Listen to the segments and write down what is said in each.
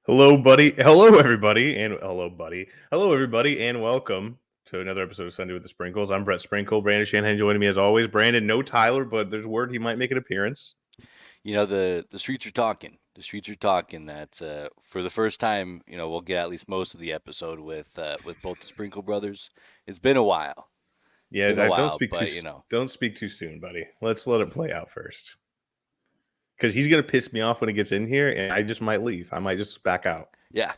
Hello, buddy. Hello, everybody, and hello, buddy. Hello, everybody, and welcome to another episode of Sunday with the Sprinkles. I'm Brett Sprinkle. Brandon Shanahan joining me as always. Brandon, no Tyler, but there's word he might make an appearance. You know, the streets are talking. The streets are talking that for the first time, we'll get at least most of the episode with both the Sprinkle brothers. It's been a while. It's Yeah, been a don't while, speak too but don't speak too soon, buddy. Let's let it play out first, because he's gonna piss me off when he gets in here, and I just might leave. I might just back out. yeah.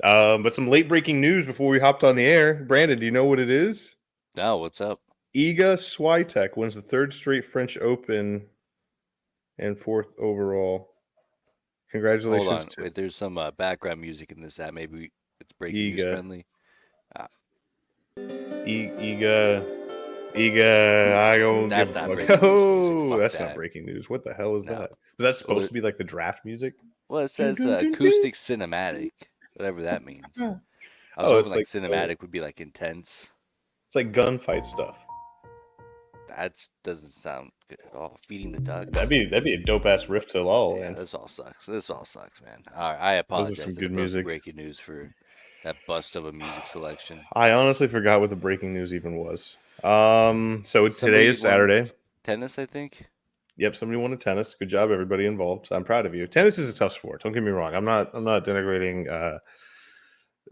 But some late breaking news before we hopped on the air. Brandon, do you know what it is? No, what's up? Iga Swiatek wins the third straight French Open and fourth overall. Hold Congratulations on. to Wait, there's some background music in this app. Maybe it's breaking news Iga. friendly. Uh, Iga, I don't give that's a not fuck. breaking news music. Oh, Fuck that's not that. breaking news. What the hell is No. that? Was that Well, supposed to be like the draft music? it Dun, says dun, dun, dun. acoustic cinematic, whatever that means. I was Oh, hoping it's like like cinematic would be like intense. it's like gunfight stuff. That doesn't sound good at all. Feeding the ducks. That'd be a dope ass riff to La La Yeah, Land. this all sucks. This all sucks, man. All right, I Those are some apologize that good it broke the music. breaking news for that bust of a music selection. I honestly forgot what the breaking news even was. So today Somebody is won Saturday. tennis, I think. Yep, somebody won a tennis. Good job, everybody involved. I'm proud of you. Tennis is a tough sport. Don't get me wrong. I'm not denigrating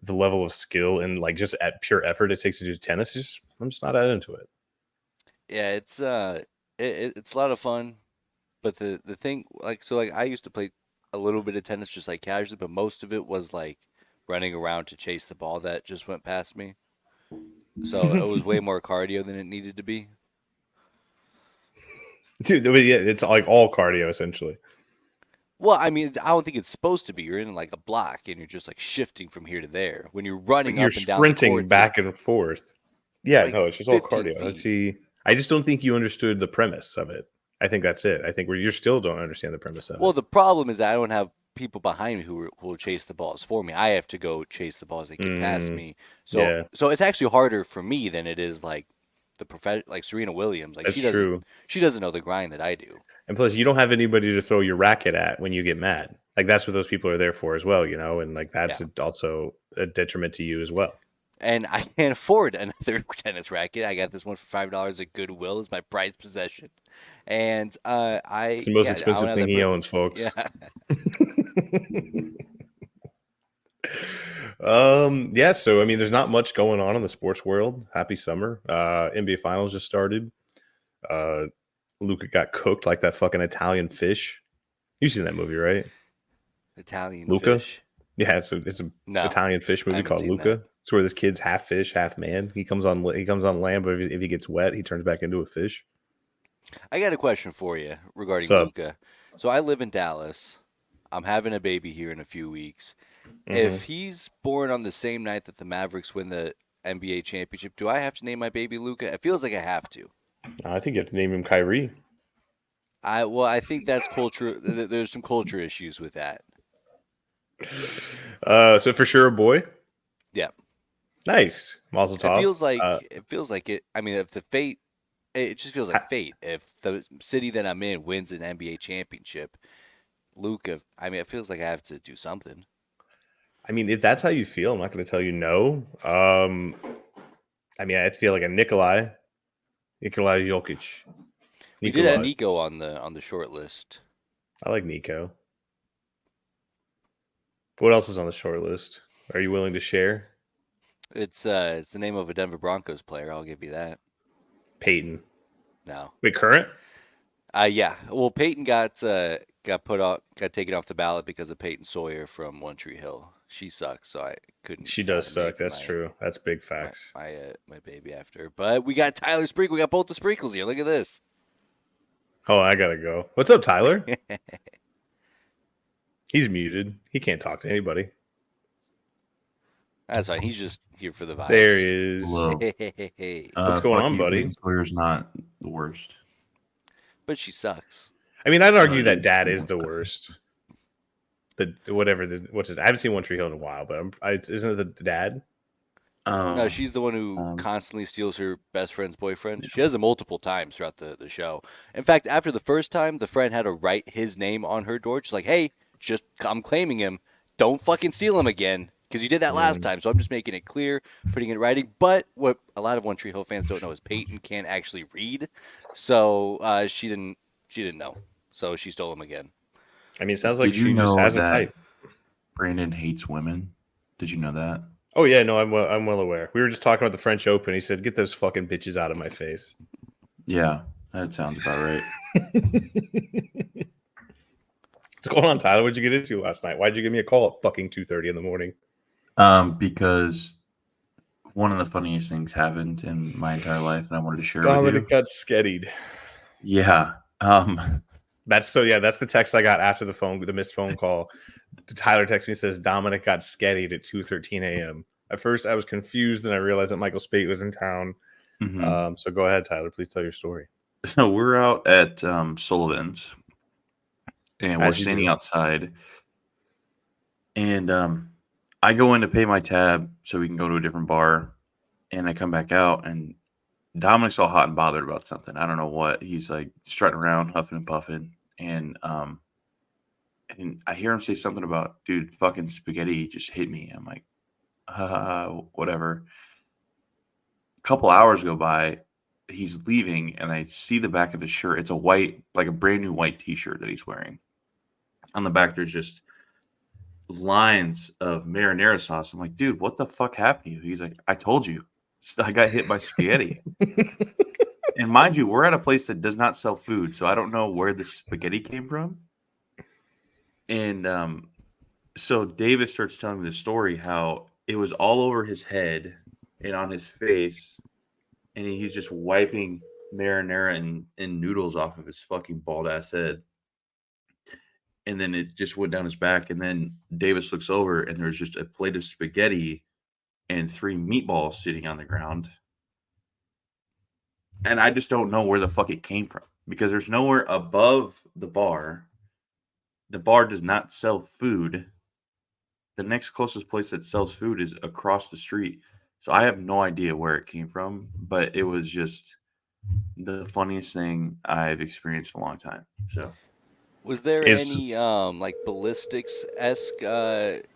the level of skill and like just at pure effort it takes to do tennis. I'm just not that into it. Yeah, it's a lot of fun, but the thing like I used to play a little bit of tennis just like casually, but most of it was like running around to chase the ball that just went past me. So it was way more cardio than it needed to be. Dude, yeah, it's like all cardio essentially. Well, I mean, I don't think it's supposed to be. You're in like a block and you're just like shifting from here to there. When you're But running you're up and down the sprinting court to back and forth. Yeah, like no, it's just all 15 cardio. Let's feet. see. I just don't think you understood the premise of it. I think that's it. I think you still don't understand the premise of Well, it. the problem is that I don't have people behind me who will chase the balls for me. I have to go chase the balls that get past Mm, me. So yeah, so it's actually harder for me than it is like like Serena Williams. Like that's true. she doesn't know the grind that I do. And plus, you don't have anybody to throw your racket at when you get mad. Like that's what those people are there for as well, and like Yeah. that's also a detriment to you as well. And I can't afford another tennis racket. I got this one for $5 at Goodwill. It's my prized possession. And It's the most I don't expensive have thing that he privilege. owns, folks. Yeah. Yeah, so I mean there's not much going on in the sports world. Happy summer. NBA finals just started. uh Luca got cooked like that fucking Italian fish. You've seen that movie, right? Italian Luca. fish. Yeah, it's a No, Italian fish I movie haven't called seen that. Luca. It's where this kid's half fish half man. He comes on land, but if he gets wet he turns back into a fish. I got a question for you regarding So Luca. So I live in Dallas. I'm having a baby here in a few weeks. If mhm. he's born on the same night that the Mavericks win the NBA championship, do I have to name my baby Luca? It feels like I have to. I think you have to name him Kyrie. I think that's culture. There's some culture issues with that. So for sure a boy. Yeah, Nice. Mazel tov. it feels like it. I mean, if the fate, it just feels like fate. If the city that I'm in wins an NBA championship, Luca. I mean, it feels like I have to do something. I mean, if that's how you feel, I'm not going to tell you no. I mean, I feel like a Nikolai Jokic. We did have Nikolai. Nico on the short list. I like Nico. What else is on the short list? Are you willing to share? It's the name of a Denver Broncos player. I'll give you that. Peyton. No. Wait, current? Yeah. Well, Peyton got taken off the ballot because of Peyton Sawyer from One Tree Hill. She sucks, so I couldn't She does fathom suck. naming That's true. That's big facts. my baby after her. But we got Tyler Sprinkle. We got both the Sprinkles here. Look at this. Oh, I gotta go. What's up, Tyler? He's muted. He can't talk to anybody. That's fine. He's just here for the There he vibes. is. Hello. What's going Fuck on, you, buddy? Peyton Sawyer's not the worst. But she sucks. I mean, I'd argue that it's Dad true. is the worst. What's his? I haven't seen One Tree Hill in a while, but isn't it the dad? No, she's the one who constantly steals her best friend's boyfriend. She does it multiple times throughout the show. In fact, after the first time, the friend had to write his name on her door. She's like, hey, I'm claiming him. don't fucking steal them again because you did that last time. So I'm just making it clear, putting it in writing. But what a lot of One Tree Hill fans don't know is Peyton can't actually read, so she didn't know, so she stole them again. I mean, it sounds like Did you she just know has a that type. Brandon hates women? Did you know that? Oh yeah, no, I'm well aware. We were just talking about the French Open. He said, "Get those fucking bitches out of my face." Yeah, that sounds about right. What's going on, Tyler? What'd you get into last night? Why'd you give me a call at fucking 2:30 in the morning? Because one of the funniest things happened in my entire life, and I wanted to share it with Dominic you. got skettied. Yeah. That's the text I got after the missed phone call. Tyler texts me and says Dominic got skettied at 2:13 a.m. At first, I was confused, and I realized that Michael Spate was in town. mhm. So go ahead, Tyler. Please tell your story. So we're out at Sullivan's, and we're As you standing do. outside, and I go in to pay my tab so we can go to a different bar, and I come back out, and Dominic's all hot and bothered about something. I don't know what. He's like strutting around, huffing and puffing, and I hear him say something about, dude, fucking spaghetti just hit me. I'm like, whatever. A couple hours go by, he's leaving, and I see the back of his shirt. It's a white, like a brand new white T-shirt that he's wearing. On the back, there's just lines of marinara sauce. I'm like, dude, what the fuck happened to you? He's like, I told you, I got hit by spaghetti. And mind you, we're at a place that does not sell food, so I don't know where the spaghetti came from. And so Davis starts telling me the story how it was all over his head and on his face, and he's just wiping marinara and noodles off of his fucking bald ass head. And then it just went down his back. And then Davis looks over, and there's just a plate of spaghetti and 3 meatballs sitting on the ground. And I just don't know where the fuck it came from because there's nowhere above the bar. The bar does not sell food. The next closest place that sells food is across the street. So I have no idea where it came from, but it was just the funniest thing I've experienced in a long time. So Was there Is any like ballistics-esque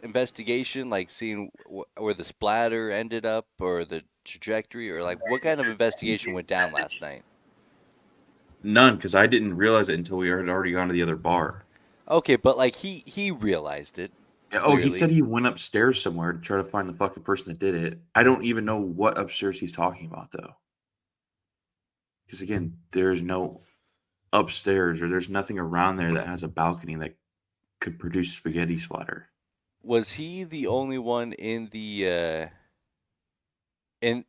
investigation, like seeing where the splatter ended up or the trajectory, or like what kind of investigation went down last night? none, because I didn't realize it until we had already gone to the other bar. Okay, but like he realized it Oh, he said clearly. he went upstairs somewhere to try to find the fucking person that did it. I don't even know what upstairs he's talking about though. Because again, there's no upstairs or there's nothing around there that has a balcony that could produce spaghetti splatter. Was he the only one in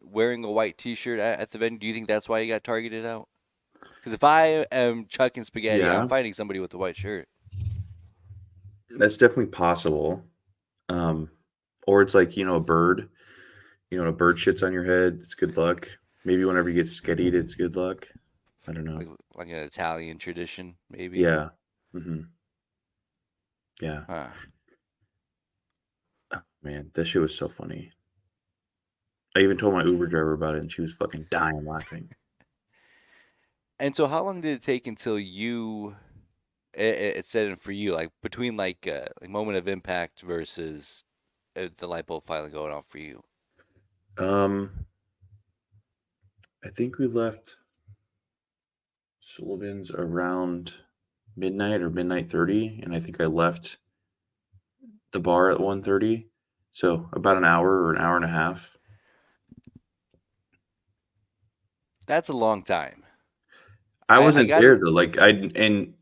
wearing a white T-shirt at the venue? Do you think that's why he got targeted out? Because if I am chucking spaghetti, I'm Yeah, finding somebody with a white shirt. that's definitely possible. Um, or it's like, a bird. A bird shits on your head. It's good luck. Maybe whenever you get skettied, it's good luck. I don't know. Like an Italian tradition, maybe. Yeah. hmm Yeah. Huh. Oh, man, that shit was so funny. I even told my Uber driver about it, and she was fucking dying laughing. And so, how long did it take until it set in for you, like between like moment of impact versus the light bulb finally going off for you? Um, I think we left Sullivan's around midnight or midnight 30, and I think I left the bar at 1:30. So about an hour or an hour and a half. That's a long time. I I wasn't got there to. though. Like and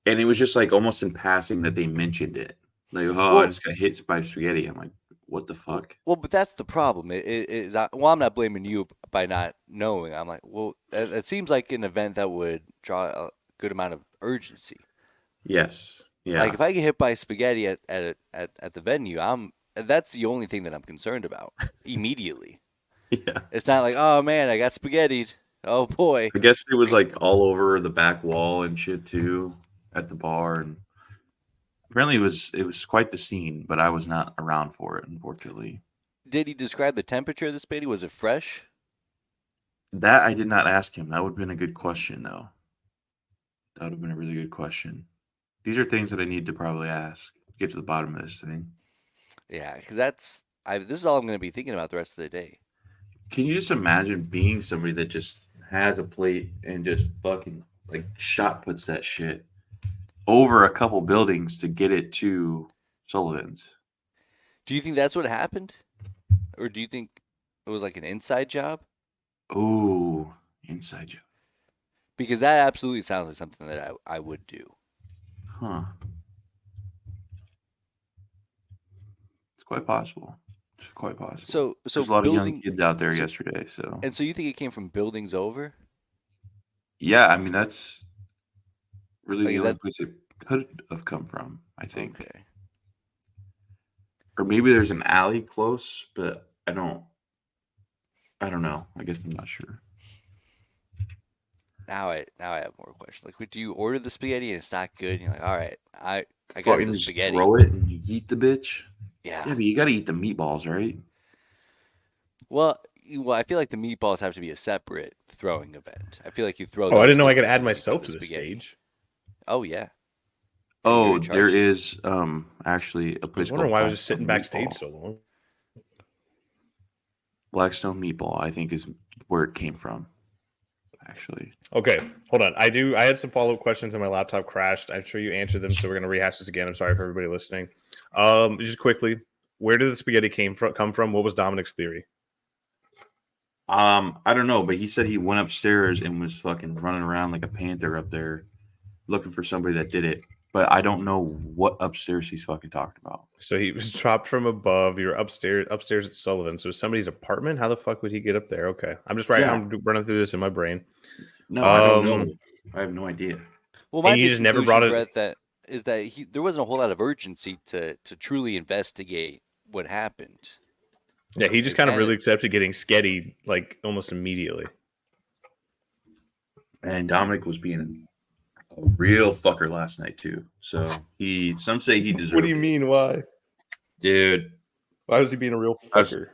it was just like almost in passing that they mentioned it. Like, oh, I Well, just got hit by spaghetti. I'm like, what the well, fuck? well, but that's the problem. Well, I'm not blaming you by not knowing. I'm like, well, it seems like an event that would draw a good amount of urgency. Yes. Like Yeah. if I get hit by spaghetti at the venue, that's the only thing that I'm concerned about immediately. Yeah. It's not like, oh man, I got spaghettied. Oh boy. I guess it was like all over the back wall and shit too at the bar, and apparently it was quite the scene, but I was not around for it, unfortunately. Did he describe the temperature of the spaghetti? Was it fresh? That I did not ask him. That would have been a good question, though. That would have been a really good question. These are things that I need to probably ask. get to the bottom of this thing. Yeah, because this is all I'm going to be thinking about the rest of the day. Can you just imagine being somebody that just has a plate and just fucking like shot puts that shit over a couple buildings to get it to Sullivan's? Do you think that's what happened? Or do you think it was like an inside job? Oh, inside job. Because that absolutely sounds like something that I would do. Huh. It's quite possible. It's quite possible. So There's a lot of young building kids out there so- yesterday, so And so you think it came from buildings over? yeah, I mean that's really Like, the is only that place it could have come from, I think. okay? Or maybe there's an alley close, but I don't know. I guess I'm not sure. Now I have more questions. Like, do you order the spaghetti and it's not good? And you're like, all right, I got Fucking the just spaghetti. throw it and you eat the bitch. Yeah. Yeah, but you gotta eat the meatballs, right? Well, I feel like the meatballs have to be a separate throwing event. I feel like you throw Oh, those I didn't know I could differently add than you throw myself the to the spaghetti. stage. Oh yeah. Yeah, you're Oh, in there charge. is actually a I was place wondering called why I was just Blackstone sitting backstage Meatball. so long. Blackstone Meatball, I think, is where it came from. Actually, Okay, hold on. I had some follow up questions and my laptop crashed. I'm sure you answered them, so we're gonna rehash this again. I'm sorry for everybody listening. Just quickly, where did the spaghetti come from? What was Dominic's theory? I don't know, but he said he went upstairs and was fucking running around like a panther up there, looking for somebody that did it. But I don't know what upstairs he's fucking talking about. So he was dropped from above. You're upstairs at Sullivan. So somebody's apartment. How the fuck would he get up there? Okay, I'm just right. Yeah. I'm running through this in my brain. No, I don't know. I have no idea. Well, my And you big just never conclusion, brought it. Brett, that is that there wasn't a whole lot of urgency to truly investigate what happened. Yeah, he just It kind of kinda- really accepted getting Sketti like almost immediately. And Dominic was being a real fucker last night too. So some say he deserved. What do you mean? Why? Dude? Why was he being a real fucker?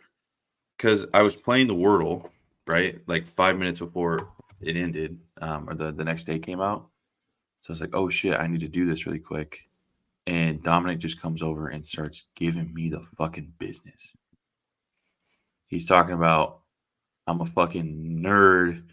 Because I was playing the Wordle, right? Like 5 minutes before it ended, or the next day came out. So I was like, oh shit, I need to do this really quick. And Dominic just comes over and starts giving me the fucking business. He's talking about I'm a fucking nerd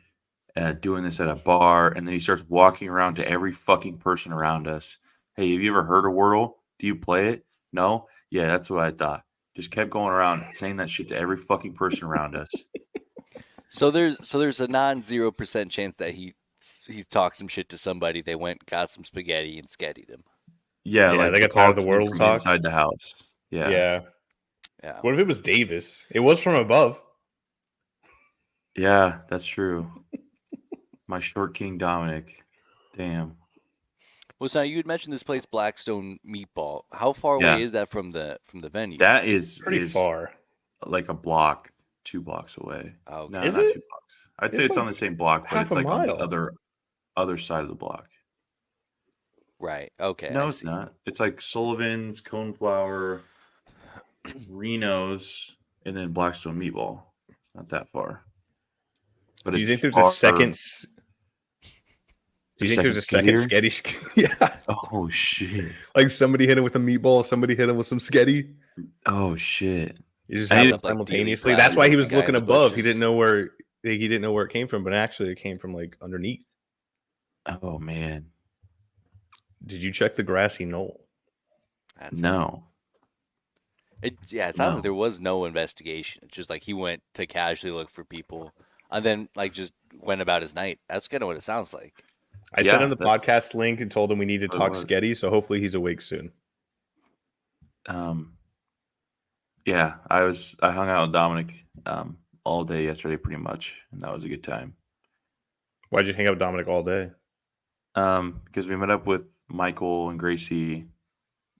doing this at a bar. And then he starts walking around to every fucking person around us. Hey, have you ever heard of Wordle? Do you play it? No? Yeah, that's what I thought. Just kept going around saying that shit to every fucking person around us. So there's a non-0% chance that he talked some shit to somebody. They went, got some spaghetti, and skettied him. Yeah, Yeah, like they he got tired of called the him Wordle from talk. inside the house. Yeah. Yeah. What if it was Davis? It was from above. Yeah, that's true. My short king Dominic. Damn. Well, so you had mentioned this place, Blackstone Meatball. How far Yeah. away is that from the venue? That is Pretty far. like a block, 2 blocks away. Oh, No, Is not it? 2 blocks. I'd say It's it's on like the same block, but half it's a like on mile. the other side of the block. right. Okay. No, I it's see. not. It's like Sullivan's, Coneflower, Reno's, and then Blackstone Meatball. It's not that far. But Do you it's think there's far- a second? Do you think there's a second skettier? Sketti? Yeah, Oh shit! like somebody hit him with a meatball, somebody hit him with some Sketti. Oh shit! You just I have need them to- like Dealey simultaneously. That's Plaza why he with was the guy looking in the above. He bushes. didn't know where it came from, but actually it came from like underneath. Oh man, Did you check the grassy knoll? That's no. It sounds like No. there was no investigation. It's just like he went to casually look for people, and then like just went about his night. That's kind of what it sounds like. I sent Yeah, him the that's podcast link and told him we need to what it talk was. Sketti, so hopefully he's awake soon. Yeah, I hung out with Dominic all day yesterday, pretty much, and that was a good time. Why'd you hang out with Dominic all day? Because we met up with Michael and Gracie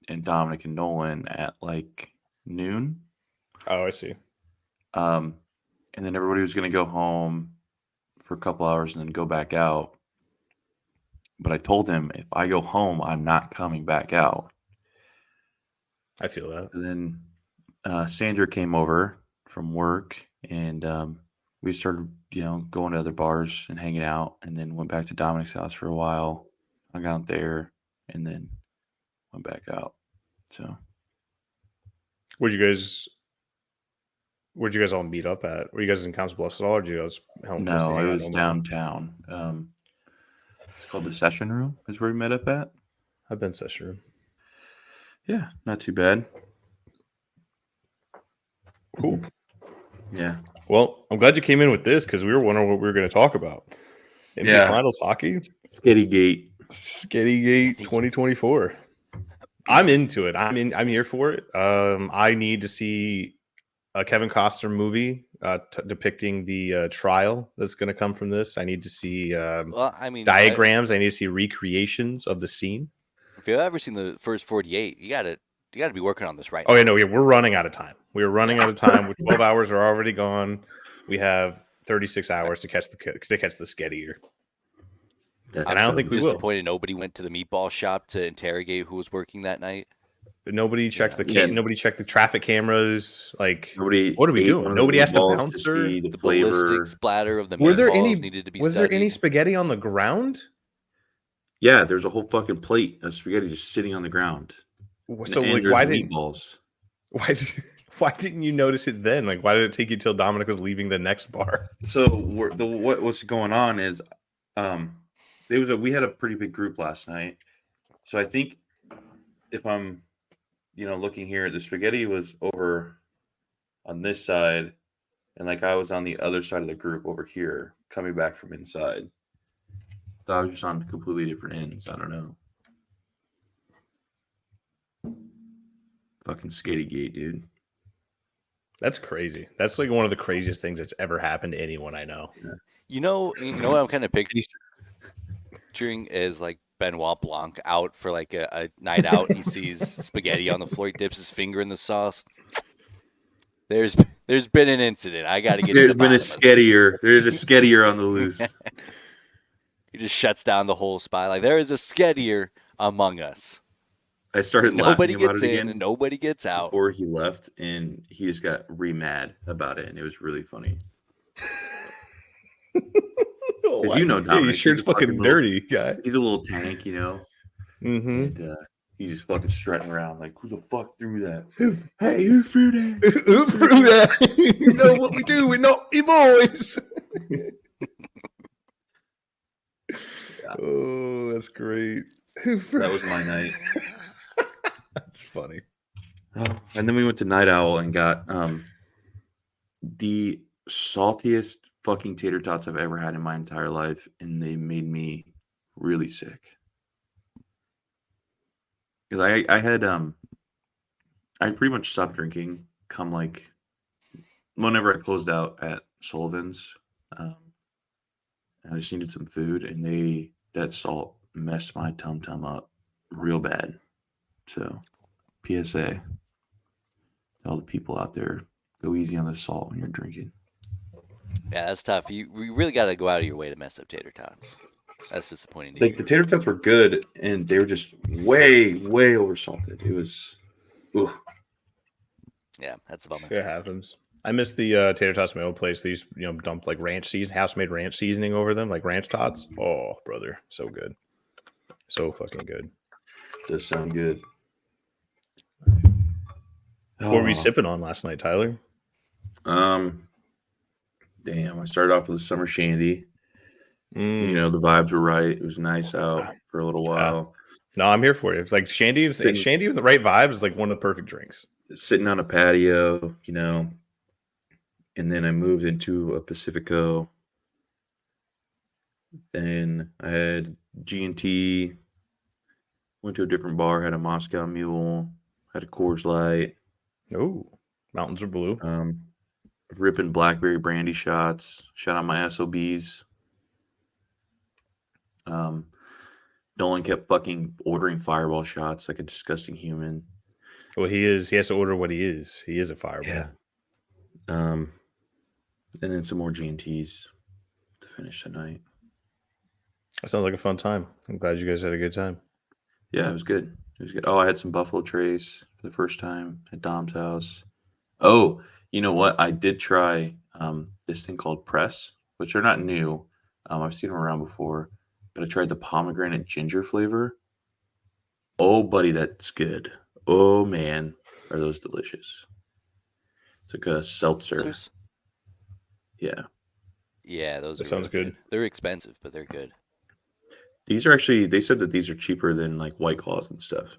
and Dominic and Nolan at like noon. Oh, I see. And then everybody was going to go home for a couple hours and then go back out. But I told him if I go home, I'm not coming back out. I feel that. And then Sandra came over from work and we started, going to other bars and hanging out, and then went back to Dominic's house for a while, hung out there, and then went back out. So Where'd you guys all meet up at? Were you guys in Council Bluffs at all, or did you guys mostly no, hang it out was in Omaha? downtown. It's called the Session Room. Is where we met up at. I've been Session Room. Yeah, not too bad. Cool. Yeah. Well, I'm glad you came in with this because we were wondering what we were going to talk about. NBA Yeah. Finals hockey, Sketti-Gate. Sketti-Gate 2024. I'm into it. I'm here for it. I need to see a Kevin Costner movie depicting the trial that's going to come from this. I need to see Well, I mean, diagrams. I need to see recreations of the scene. if you've ever seen the first 48, you gotta be working on this right Oh, now. yeah, no, yeah, we're running out of time. We're running out of time. 12 hours are already gone. We have 36 hours to catch the Sketti. That's And I don't I'm think we will. disappointed nobody went to the meatball shop to interrogate who was working that night. Nobody checked Yeah. nobody checked the traffic cameras. Like, Nobody. what are we ate doing? one of the Nobody asked the meatballs to bouncer. see the The flavor. ballistic splatter of the Was meatballs needed to be studied. there any spaghetti on the ground? Yeah, there's a whole fucking plate of spaghetti just sitting on the ground. So and like, there's why didn't meatballs? why didn't you notice it then? Like, why did it take you till Dominic was leaving the next bar? So what's going on is, we had a pretty big group last night. So I think if I'm, looking here, the spaghetti was over on this side, and like I was on the other side of the group over here, coming back from inside. So I was just on completely different ends. I don't know. Fucking Sketti-Gate, dude. That's crazy. That's like one of the craziest things that's ever happened to anyone I know. You know what I'm kind of picturing is like Benoit Blanc out for like a night out. He sees spaghetti on the floor. He dips his finger in the sauce. There's been an incident. I got to get. There's to the been a bottom of this. Sketti-er. There's a Sketti-er on the loose. He just shuts down the whole spot. Like there is a Sketti-er among us. I started Nobody laughing about gets it in again and nobody gets out. before he left, and he just got mad about it, and it was really funny. Because Dominic, you sure he's a fucking dirty guy. He's a little tank, Mm-hmm. and he's just fucking strutting around like, who the fuck threw that? Hey, who threw that? Who threw that? You know what we do? We're naughty boys. Yeah. Oh, that's great. That was my night. That's funny. And then we went to Night Owl and got the saltiest fucking tater tots I've ever had in my entire life, and they made me really sick. Because I pretty much stopped drinking come like whenever I closed out at Sullivan's. And I just needed some food, and that salt messed my tum up real bad. So, PSA, to all the people out there, go easy on the salt when you're drinking. Yeah, that's tough. You really got to go out of your way to mess up tater tots. That's disappointing to Like hear. the tater tots were good, and they were just way over salted. It was, ooh. Yeah, that's a bummer. It happens. I miss the tater tots at my old place. These dumped like house-made ranch seasoning over them, like ranch tots. Oh, brother, so good, so fucking good. Does sound good. What were you sipping on last night, Tyler? Damn, I started off with a summer shandy. The vibes were right. It was nice out for a little while. No, I'm here for you. It's like shandy. Shandy with the right vibes is like one of the perfect drinks. Sitting on a patio, and then I moved into a Pacifico. Then I had G&T. Went to a different bar. Had a Moscow Mule. Had a Coors Light. Oh, mountains are blue. Ripping blackberry brandy shots. Shout out my SOBs. Nolan kept fucking ordering Fireball shots like a disgusting human. Well, he is. He has to order what he is. He is a Fireball. Yeah. And then some more G&Ts to finish the night. That sounds like a fun time. I'm glad you guys had a good time. Yeah, it was good. It was good. Oh, I had some Buffalo Trace for the first time at Dom's house. Oh, you know what? I did try this thing called Press, which are not new. I've seen them around before, but I tried the pomegranate ginger flavor. Oh, buddy, that's good. Oh man, are those delicious? It's like a seltzer. Seltzers? Yeah, Yeah, those That are sounds real good. good. They're expensive, but they're good. these are actually. They said that these are cheaper than like White Claws and stuff.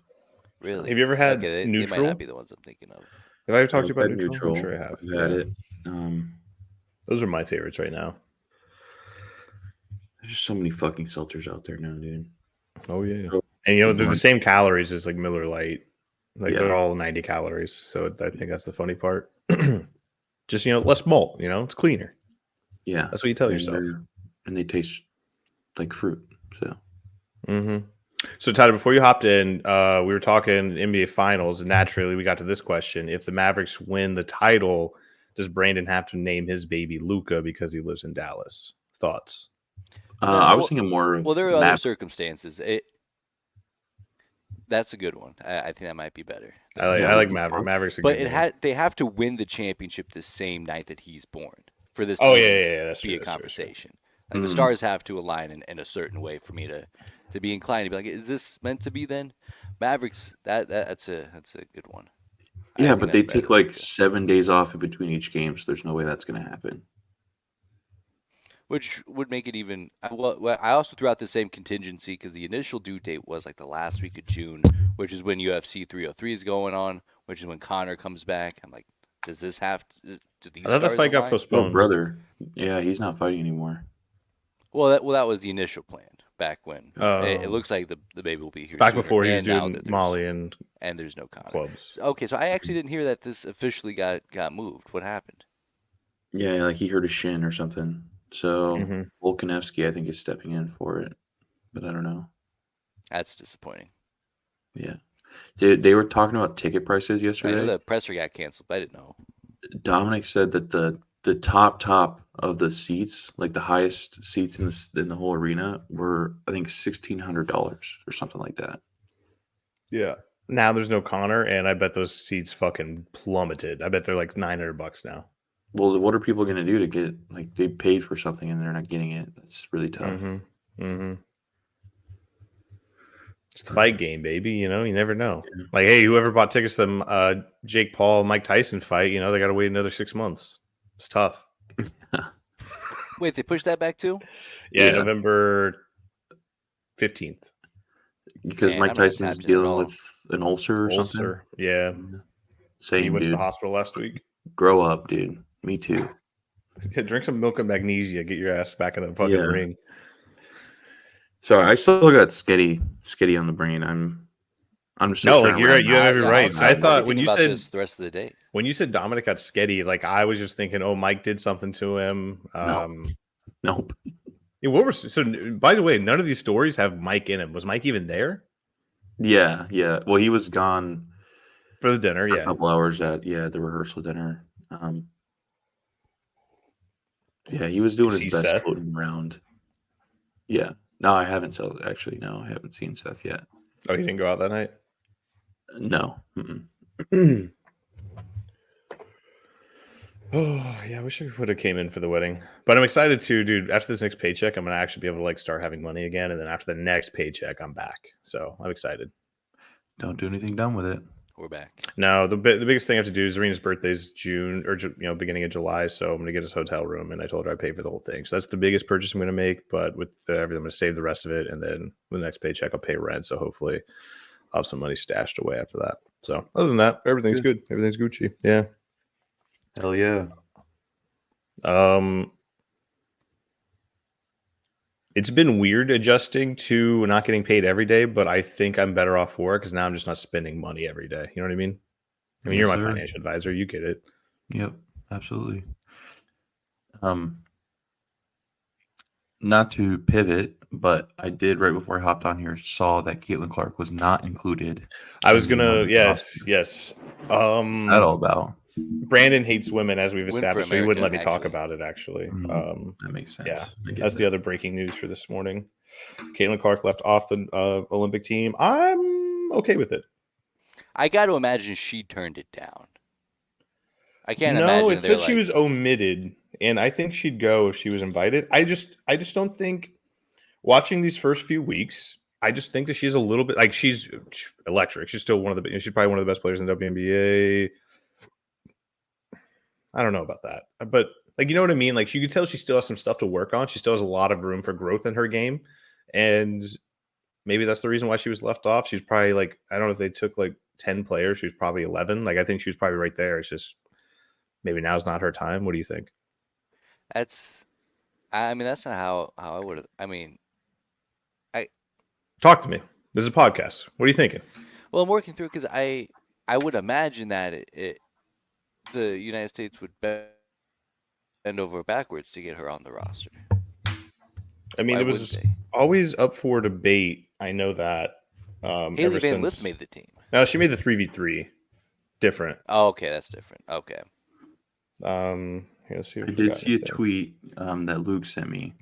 Really? Have you ever had Okay, they might not Neutral? be the ones I'm thinking of. Have I ever talked to I've you about had Neutral? I'm neutral. sure I have. I've had Yeah. it. Those are my favorites right now. There's just so many fucking seltzers out there now, dude. Oh yeah. So- And they're the same calories as like Miller Lite. Like Yeah. they're all 90 calories. So I think that's the funny part. Just less malt, it's cleaner. Yeah, That's what you tell and yourself. they taste like fruit. So Mm-hmm. So Tyler, before you hopped in, we were talking NBA Finals, and naturally we got to this question: if the Mavericks win the title, does Brandon have to name his baby Luca because he lives in Dallas? Thoughts? No, I was well, thinking more of well, there are other Map. circumstances. That's a good one. I think that might be better. Yeah, I like like Maverick. Maverick's a But good name. they have to win the championship the same night that he's born for this to Oh even yeah, that's be true. a That's true. conversation. Like the stars have to align in a certain way for me to be inclined to be like, is this meant to be then? Mavericks, that's a good one. I Yeah, think but that's they better take than like Luka. 7 days off in between each game, so there's no way that's going to happen. Which would make it even. Well, I also threw out the same contingency because the initial due date was like the last week of June, which is when UFC 303 is going on, which is when Connor comes back. I'm like, does this have to? Do these I thought that stars fight got align? Oh, postponed. brother. Yeah, he's not fighting anymore. Well, that was the initial plan back when. It Oh. looks like the baby will be here Back sooner, before he was and now doing that Molly and there's no Connor. clubs. Okay, so I actually didn't hear that this officially got moved. What happened? Yeah, like he hurt his shin or something. So Mm-hmm. Volkanovski, I think, is stepping in for it, but I don't know. That's disappointing. Yeah, they were talking about ticket prices I know yesterday. the presser got canceled, but I didn't know. Dominic said that the top of the seats, like the highest seats in the whole arena, were I think $1,600 or something like that. Yeah. Now there's no Connor, and I bet those seats fucking plummeted. I bet they're like $900 now. Well, what are people going to do to get like they paid for something and they're not getting it? That's really tough. Mm-hmm. Mm-hmm. It's the fight game, baby. You never know. Yeah. Like, hey, whoever bought tickets to the Jake Paul, Mike Tyson fight, they got to wait another 6 months. It's tough. Wait, they pushed that back too? Yeah, Yeah. November 15th. Because Man, Mike I'm not Tyson's tapped in at dealing all. with an ulcer or something. Ulcer. Yeah. Yeah. He Same, went to dude. the hospital last week. Grow up, dude. Me too. Drink some milk and magnesia. Get your ass back in the fucking ring. Sorry, I still got Sketti on the brain. I'm just still trying to you're wrap right. You have my every head right. around I that. thought What do when you you think about said this the rest of the day? when you said Dominic got Sketti, like I was just thinking, oh, Mike did something to him. Nope. Yeah, so? By the way, none of these stories have Mike in them. Was Mike even there Yeah. Well, he was gone for the dinner? for a Yeah. couple hours at the rehearsal dinner. Yeah, he was doing Is his he best Seth? floating around. Yeah. No, I haven't actually. No, I haven't seen Seth yet. Oh, he didn't go out that night. No. Mm-mm. Oh yeah, I wish I would have came in for the wedding. But I'm excited to, dude. After this next paycheck, I'm gonna actually be able to like start having money again, and then after the next paycheck, I'm back. So I'm excited. Don't do anything dumb with it. We're back. No, the biggest thing I have to do is Serena's birthday's June or beginning of July, so I'm gonna get us a hotel room, and I told her I'd pay for the whole thing. So that's the biggest purchase I'm gonna make. But with everything, I'm gonna save the rest of it, and then with the next paycheck, I'll pay rent. So hopefully, I'll have some money stashed away after that. So other than that, everything's good. Everything's Gucci. Yeah. Hell yeah. It's been weird adjusting to not getting paid every day, but I think I'm better off for it because now I'm just not spending money every day. You know what I mean? I mean, Yes, you're my sir. financial advisor. You get it. Yep, absolutely. Not to pivot, but I did right before I hopped on here saw that Caitlin Clark was not included. I was in the gonna, women's roster. yes. What's that all about? Brandon hates women, as we've Win for established, so he wouldn't let me America, talk actually. about it. Actually, That makes sense. yeah, I get that's that. the other breaking news for this morning. Caitlin Clark left off the Olympic team. I'm okay with it. I got to imagine she turned it down. I can't No, imagine it said she was omitted, and I think she'd go if she was invited. I just don't think watching these first few weeks, I just think that she's a little bit like she's electric. She's still she's probably one of the best players in the WNBA. I don't know about that, but like, you know what I mean? Like, you could tell she still has some stuff to work on. She still has a lot of room for growth in her game. And maybe that's the reason why she was left off. She's probably like, I don't know if they took like 10 players. She was probably 11. Like, I think she was probably right there. It's just maybe now's not her time. What do you think? I mean, that's not how I would have. I mean, Talk to me. This is a podcast. What are you thinking? well, I'm working through because I would imagine that the United States would bend over backwards to get her on the roster. I mean, Why it was wouldn't they? always up for debate. I know that. Haley Ever Van since Lith made the team. no, she made the 3v3 different. Oh, okay, that's different. Okay. Let's see if I we did got see a anything. tweet that Luke sent me.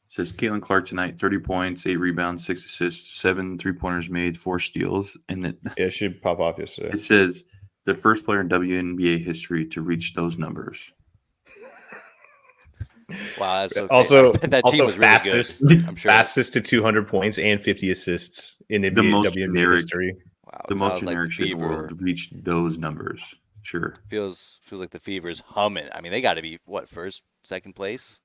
It says Caitlin Clark tonight, 30 points, 8 rebounds, 6 assists, 7 3-pointers made, 4 steals. And Yeah, she popped off yesterday. it says the first player in WNBA history to reach those numbers. Wow, that's so Also, great. That team was really fastest, good. I'm sure. fastest to 200 points and 50 assists in The NBA, most WNBA generic- history. Wow, The it most sounds like generic the shit in the Fever world reached those numbers. Sure. feels like the Fever's humming. I mean, they got to be what, first, second place?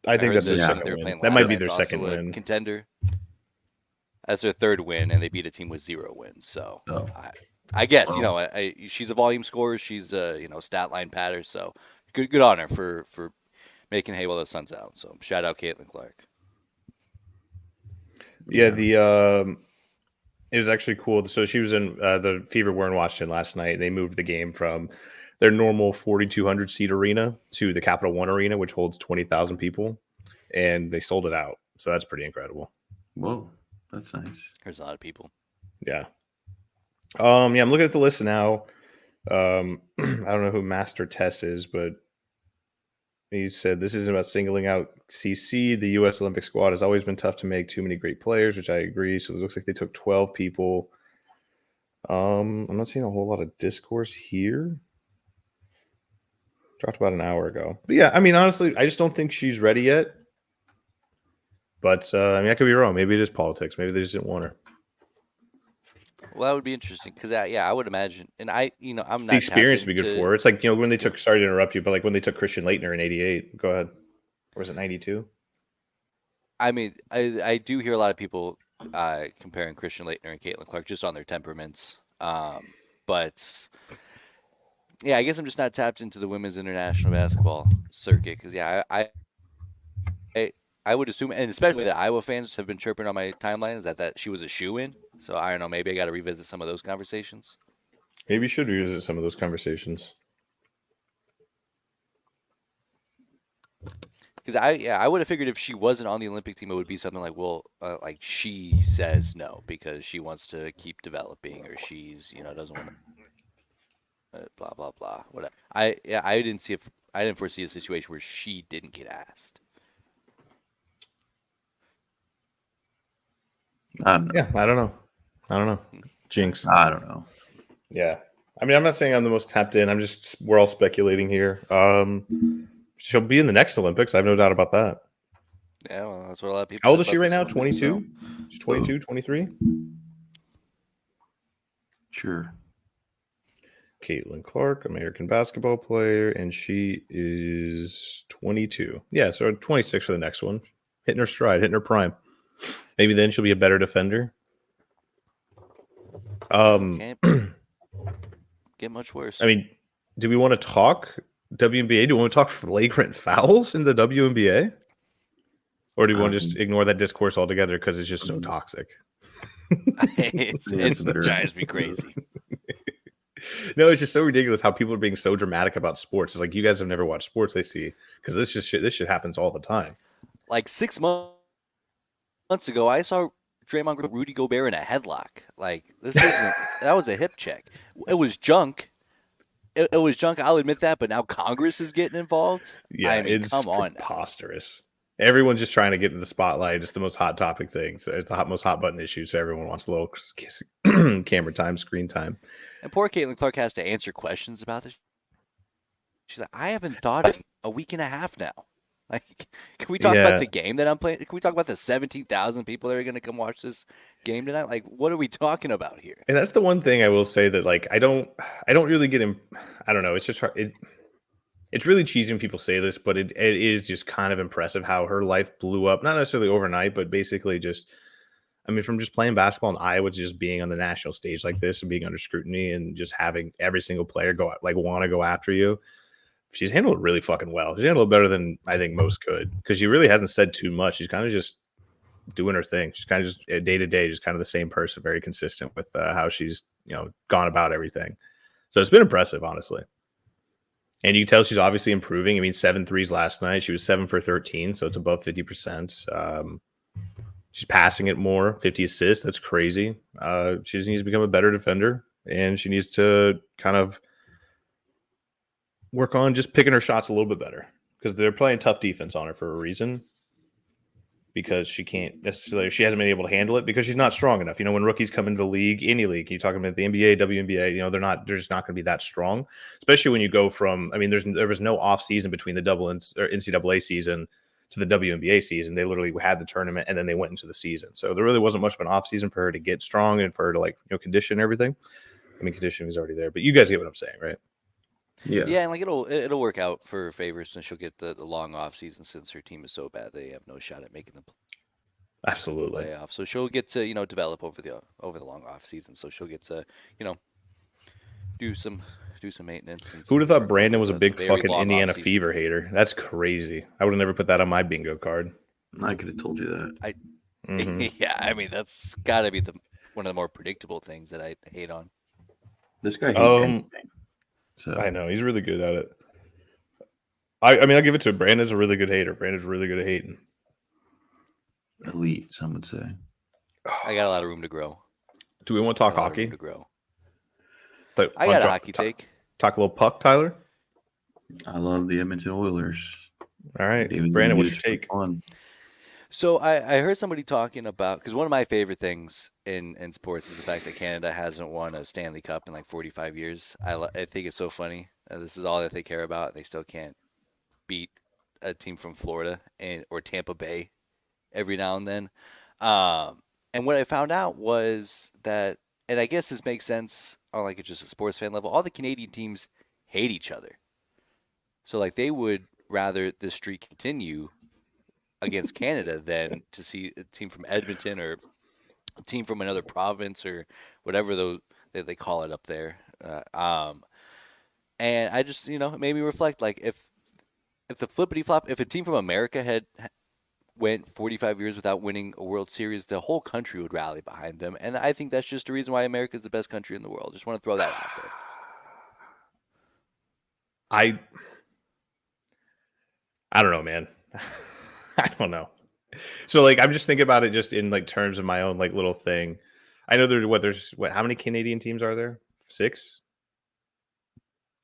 I think heard that's their the team second they were win. playing That last might be night's their also second a win. contender. That's their third win, and they beat a team with 0 wins. So Oh. I guess she's a volume scorer. She's a stat line patter. So good on her for making hay while the sun's out. So shout out Caitlin Clark. Yeah, it was actually cool. So she was in the Fever were in Washington last night. They moved the game from their normal 4,200 seat arena to the Capital One Arena, which holds 20,000 people, and they sold it out. So that's pretty incredible. Whoa, that's nice. There's a lot of people. Yeah. I'm looking at the list now. I don't know who Master Tess is, but he said this isn't about singling out CC. The U.S. Olympic squad has always been tough to make. Too many great players, which I agree. So it looks like they took 12 people. I'm not seeing a whole lot of discourse here. Dropped about an hour ago. But yeah, I mean, honestly, I just don't think she's ready yet. But I could be wrong. Maybe it is politics. Maybe they just didn't want her. Well, that would be interesting because I would imagine, and I'm not The experience would be tapped good into- for her. It's like, when they took, sorry to interrupt you, but like when they took Christian Laettner in 88. Go ahead. Or was it 92? I mean, I do hear a lot of people comparing Christian Laettner and Caitlin Clark just on their temperaments. But yeah, I guess I'm just not tapped into the women's international basketball circuit because I would assume, and especially the Iowa fans have been chirping on my timeline, is that she was a shoe-in. So I don't know, maybe I got to revisit some of those conversations. Maybe you should revisit some of those conversations. Because I would have figured if she wasn't on the Olympic team, it would be something like, well, like she says no because she wants to keep developing, or she's doesn't want to blah blah blah whatever. I didn't foresee a situation where she didn't get asked. I don't know. Yeah, I don't know. Jinx. I don't know. Yeah. I mean, I'm not saying I'm the most tapped in. We're all speculating here. She'll be in the next Olympics. I have no doubt about that. Yeah, well, that's what a lot of people. How old said is she about right this now? Olympics, 22? She's 22, 23? Sure. Caitlin Clark, American basketball player, and she is 22. Yeah, so 26 for the next one. Hitting her stride, hitting her prime. Maybe then she'll be a better defender. Can't get much worse. I mean, do we want to talk WNBA? Do we want to talk flagrant fouls in the WNBA? Or do we want to just ignore that discourse altogether because it's just so toxic? it drives me crazy. No, it's just so ridiculous how people are being so dramatic about sports. It's like, you guys have never watched sports, they see, because this shit happens all the time. Like 6 months ago, I saw Draymond Green, Rudy Gobert in a headlock. Like that was a hip check. It was junk. It was junk. I'll admit that. But now Congress is getting involved. Yeah, I mean, it's come on, preposterous. Everyone's just trying to get to the spotlight. It's the most hot topic thing. So it's the most hot button issue. So everyone wants a little camera time, screen time. And poor Caitlin Clark has to answer questions about this. She's like, I haven't thought it in a week and a half now. Like, can we talk about Yeah, the game that I'm playing? Can we talk about the 17,000 people that are going to come watch this game tonight? Like, what are we talking about here? and that's the one thing I will say that like I don't really get him. I don't know. It's just hard. It's really cheesy when people say this, but it is just kind of impressive how her life blew up. Not necessarily overnight, but basically just. I mean, from just playing basketball in Iowa to just being on the national stage like this and being under scrutiny and just having every single player go like want to go after you. She's handled it really fucking well. She's handled it better than I think most could because she really hasn't said too much. She's kind of just doing her thing. She's kind of just day to day, just kind of the same person, very consistent with how she's gone about everything. So it's been impressive, honestly. And you can tell she's obviously improving. I mean, 7 threes last night. She was 7 for 13, so it's above 50%. She's passing it more, 50 assists. That's crazy. She just needs to become a better defender, and she needs to kind of work on just picking her shots a little bit better because they're playing tough defense on her for a reason. Because she can't necessarily, she hasn't been able to handle it because she's not strong enough. When rookies come into the league, any league, you talking about the NBA, WNBA, they're just not going to be that strong, especially when you go from, I mean, there was no off season between the NCAA season to the WNBA season. They literally had the tournament and then they went into the season. So there really wasn't much of an off season for her to get strong and for her to condition everything. I mean, conditioning was already there, but you guys get what I'm saying, right? Yeah, and like it'll work out for her favor since she'll get the long off season since her team is so bad they have no shot at making the Absolutely. playoffs. So she'll get to develop over the long off season. So she'll get to do some maintenance. And Who would have thought work Brandon over was a the big very fucking long Indiana off-season. Fever hater? That's crazy. I would have never put that on my bingo card. I could have told you that. Yeah, I mean that's got to be one of the more predictable things that I hate on. This guy hates anything. So I know he's really good at it. I mean, I'll give it to him. Brandon's a really good hater. Brandon's really good at hating. elite, some would say. I got a lot of room to grow. Do we want to talk Got a lot of hockey? room to grow. Like, I got a hockey take. Talk a little puck, Tyler. I love the Edmonton Oilers. All right, David Brandon, what's Lemieux your take? fun. So I heard somebody talking about, because one of my favorite things in sports is the fact that Canada hasn't won a Stanley Cup in like 45 years. I think it's so funny. This is all that they care about. They still can't beat a team from Florida or Tampa Bay every now and then. And what I found out was that, and I guess this makes sense on like just a sports fan level, all the Canadian teams hate each other. So like they would rather this streak continue against Canada than to see a team from Edmonton or a team from another province or whatever they call it up there. And I just it made me reflect, like if the flippity flop, if a team from America had went 45 years without winning a World Series, the whole country would rally behind them, and I think that's just the reason why America is the best country in the world. Just want to throw that out there. I don't know, man. I don't know. So like I'm just thinking about it just in like terms of my own like little thing. I know there's how many Canadian teams are there? 6?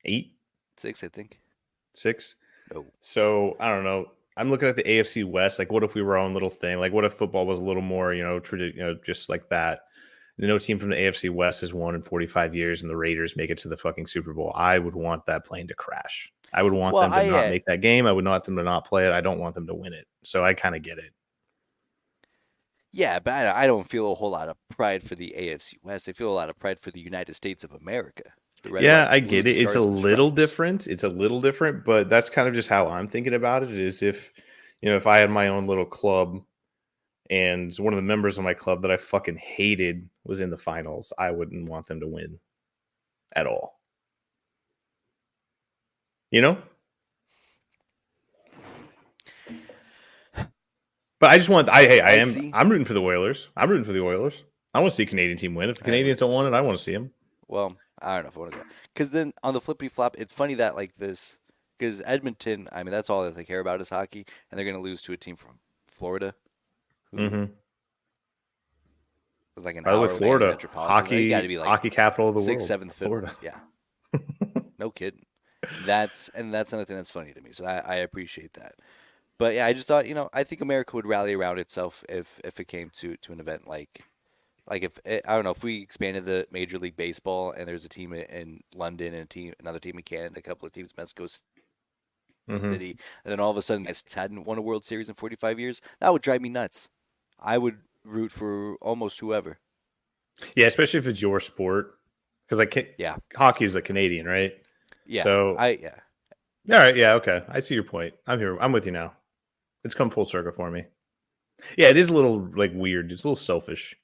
8? 6, I think. 6? No. So I don't know. I'm looking at the AFC West. Like, what if we were our own little thing? Like, what if football was a little more, just like that? No team from the AFC West has won in 45 years, and the Raiders make it to the fucking Super Bowl. I would want that plane to crash. I would want them to not make that game. I would want them to not play it. I don't want them to win it. So I kind of get it. Yeah, but I don't feel a whole lot of pride for the AFC West. I feel a lot of pride for the United States of America. Yeah, I get it. It's a little different. It's a little different, but that's kind of just how I'm thinking about it. Is if I had my own little club and one of the members of my club that I fucking hated was in the finals, I wouldn't want them to win at all. But I just want I'm rooting for the Oilers. I'm rooting for the Oilers. I want to see a Canadian team win. If the Canadians don't want it, I want to see them. Well, I don't know if I want to go. Because then on the flippity flop, it's funny that like this, because Edmonton, I mean, that's all that they care about is hockey, and they're going to lose to a team from Florida. Mm-hmm. It was like an hour away, Florida, hockey, got to be like hockey capital of the 6th, world. 7th, 5th. Florida. Yeah. No kidding. That's another thing that's funny to me. So I appreciate that. But yeah, I just thought, I think America would rally around itself if it came to an event like if I don't know, if we expanded the Major League Baseball and there's a team in London and another team in Canada, a couple of teams in Mexico. Mhm. and then all of a sudden, guys hadn't won a World Series in 45 years. That would drive me nuts. I would root for almost whoever. Yeah, especially if it's your sport, because like Yeah, hockey is a Canadian, right? yeah, So, yeah. all right, yeah, okay, I see your point. I'm here. I'm with you now. It's come full circle for me. Yeah, it is a little like weird. It's a little selfish.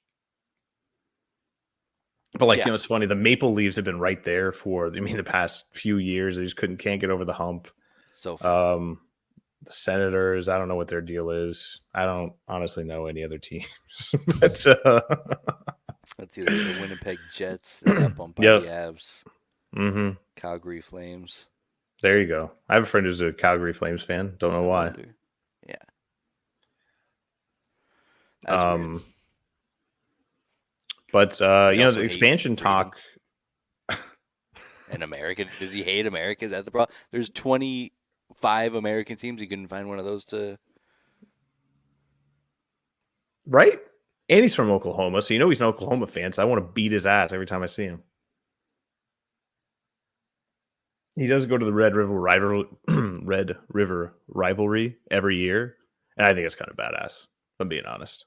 But like, Yeah, it's funny. The Maple Leafs have been right there for, I mean, the past few years. They just can't get over the hump. it's so funny. The Senators, I don't know what their deal is. I don't honestly know any other teams. But Let's see. There's the Winnipeg Jets. They got bumped by the yep. Avs. Mm-hmm. Calgary Flames. There you go. I have a friend who's a Calgary Flames fan. Don't know No why. wonder. Yeah, that's weird. But They also the hate expansion freedom. talk. In America, does he hate America? Is that the problem? There's 25 American teams. You couldn't find one of those to. Right? And he's from Oklahoma, so he's an Oklahoma fan. So I want to beat his ass every time I see him. He does go to the Red River rivalry every year, and I think it's kind of badass. If I'm being honest.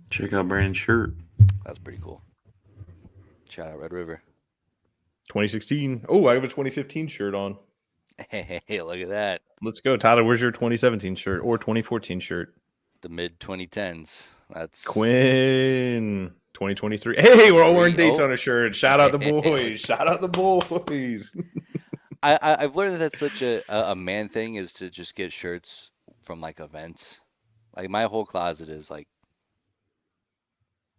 Check out Brandon's shirt. That's pretty cool. Shout out Red River. 2016. Oh, I have a 2015 shirt on. Hey, look at that. Let's go, Tyler. Where's your 2017 shirt or 2014 shirt? The mid 2010s. That's Quinn 2023. Hey, we're all wearing dates Oh. on a shirt. Shout out the boys. Shout out the boys. I've learned that that's such a man thing is to just get shirts from like events. Like my whole closet is like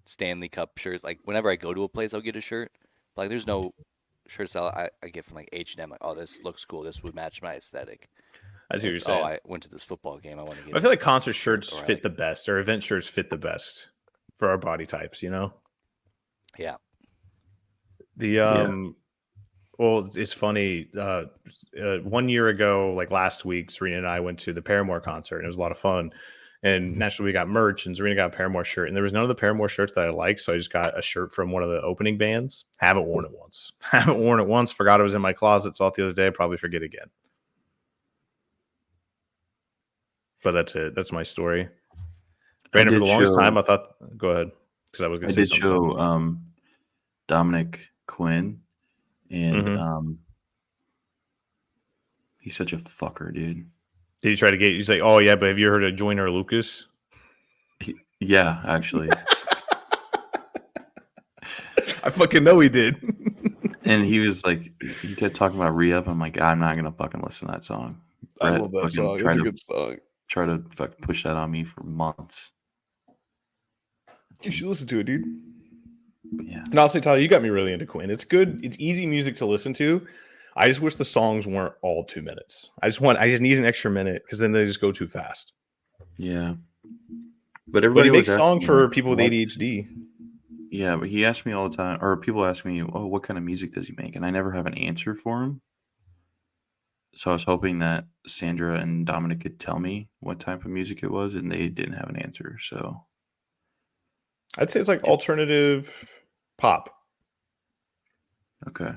Stanley Cup shirts. Like whenever I go to a place, I'll get a shirt. But like there's no shirts that I get from like H&M. Like, oh, this looks cool. This would match my aesthetic. I see what you're It's, saying. oh, I went to this football game. I want to get. I feel like concert shirts or I fit like- the best, or event shirts fit the best for our body types. Yeah. Well, it's funny. 1 year ago, like last week, Serena and I went to the Paramore concert, and it was a lot of fun. And naturally, we got merch, and Serena got a Paramore shirt, and there was none of the Paramore shirts that I liked, so I just got a shirt from one of the opening bands. Haven't worn it once. Forgot it was in my closet. Saw it the other day. Probably forget again. But that's it. That's my story. Brandon, for the longest time, I thought. Go ahead, because I was going to say something. show Dominic Quinn, and Mm-hmm. he's such a fucker, dude. Did you try to get? You say, "Oh yeah," but have you heard of Joyner Lucas? Yeah, actually. I fucking know he did. And he was like, he kept talking about re-up. I'm like, I'm not gonna fucking listen to that song. I Brett love that fucking song. It's a good song. Try to fucking push that on me for months. You should listen to it, dude. Yeah. And honestly, Tyler, you got me really into Quinn. It's good. It's easy music to listen to. I just wish the songs weren't all 2 minutes. I just need an extra minute because then they just go too fast. Yeah. But he makes songs for people with ADHD. Yeah, but he asks me all the time, or people ask me, "Oh, what kind of music does he make?" And I never have an answer for him. So I was hoping that Sandra and Dominic could tell me what type of music it was, and they didn't have an answer. So I'd say it's like alternative pop. okay.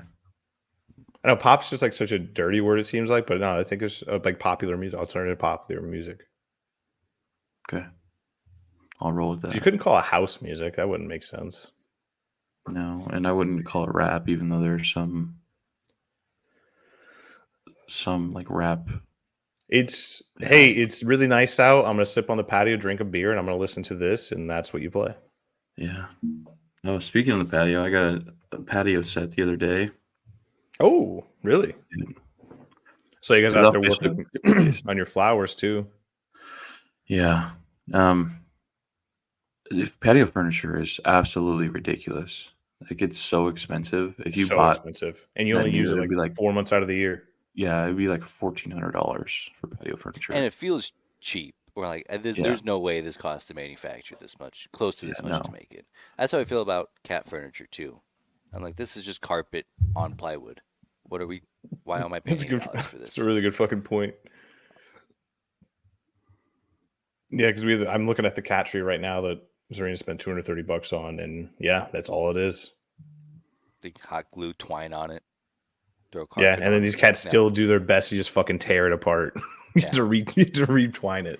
I know pop's just like such a dirty word, it seems like, but no, I think it's like popular music, alternative popular music. Okay. I'll roll with that. You couldn't call it house music. That wouldn't make sense. No, and I wouldn't call it rap, even though there's some like rap. It's really nice out. I'm gonna sip on the patio, drink a beer, and I'm gonna listen to this, and that's what you play. Yeah. Oh, speaking of the patio, I got a patio set the other day. Oh, really? So you guys are out there working on your flowers too? Yeah. If patio furniture is absolutely ridiculous. Like it's so expensive. If you bought expensive, and you only use it like 4 months out of the year. Yeah, it'd be like $1,400 for patio furniture. And it feels cheap. Or like, there's no way this costs to manufacture this much, close to this much to make it. That's how I feel about cat furniture too. I'm like, this is just carpet on plywood. Why am I paying $8 for this? That's a really good fucking point. Yeah, because I'm looking at the cat tree right now that Zarina spent $230 on, and yeah, that's all it is. The hot glue twine on it. throw a Yeah, carpet and then on these it. cats Yeah. still do their best to just fucking tear it apart. You have to retwine it.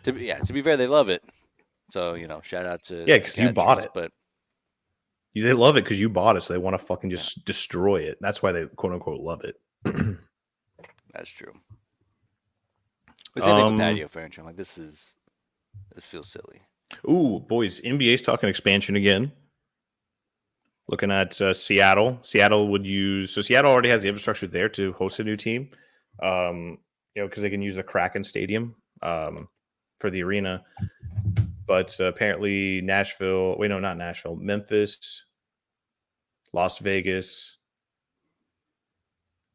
To be fair, they love it. So shout out to Yeah, because you cat bought trees, it. but They love it because you bought it, so they want to fucking just destroy it. That's why they quote unquote love it. that's true. But same thing with Um, patio furniture. I'm like, this feels silly. Ooh, boys, NBA's talking expansion again. Looking at Seattle. Seattle already has the infrastructure there to host a new team. Because they can use the Kraken Stadium for the arena. But apparently not Nashville, Memphis, Las Vegas,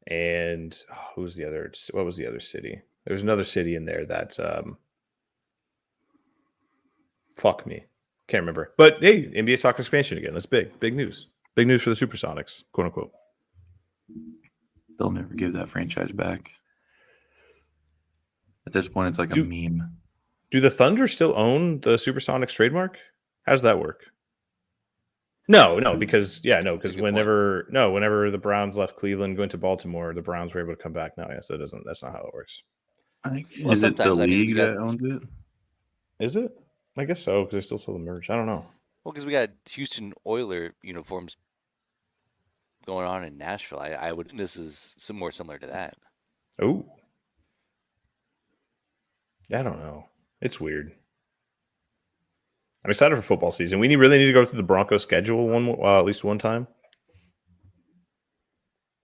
and what was the other city? There was another city in there that fuck me. Can't remember. But hey, NBA soccer expansion again. That's big. Big news. Big news for the Supersonics, quote unquote. They'll never give that franchise back. At this point, it's like a meme. Do the Thunder still own the Supersonics trademark? How does that work? No, because whenever the Browns left Cleveland, going to Baltimore, the Browns were able to come back now. Yes, that's not how it works. Is it the league that owns it? Is it? I guess so, because they still sell the merch. I don't know. Well, because we got Houston Oiler uniforms going on in Nashville. I would. This is more similar to that. Oh, I don't know. It's weird. I'm excited for football season. We really need to go through the Broncos schedule at least one time.